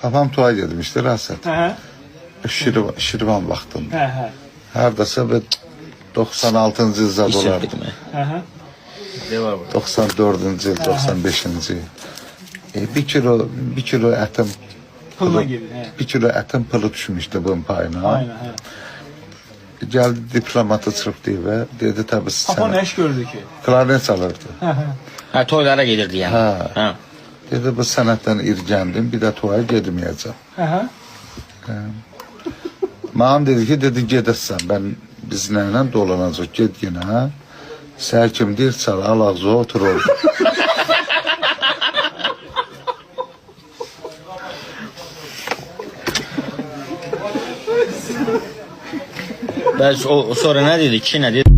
Papam tuay dedim işte Rasat. Şirvan vaxtında. Hardasa bir 96-cı ildə olardı. 94-cü il, 95-ci il. Bir kilo ətim bir kilo ətin pılı düşmüşdü bunun payına. Aynen. Geldi diplomatı çırptı ve dedi tabii sen. Papa ne iş gördü ki? Klarnet çalırdı. Ha, toylara gelirdi yani. Ha. Dedi bu sanattan irgendim, bir de tuaya gitmeyeceğim. Mağam dedi ki, dedi gedəsən, ben bizlerle dolanacaq, ged yine. Səhər kim deyir, çal, al ağzı otur orada. Ben sonra ne dedi? Kişi ne dedi?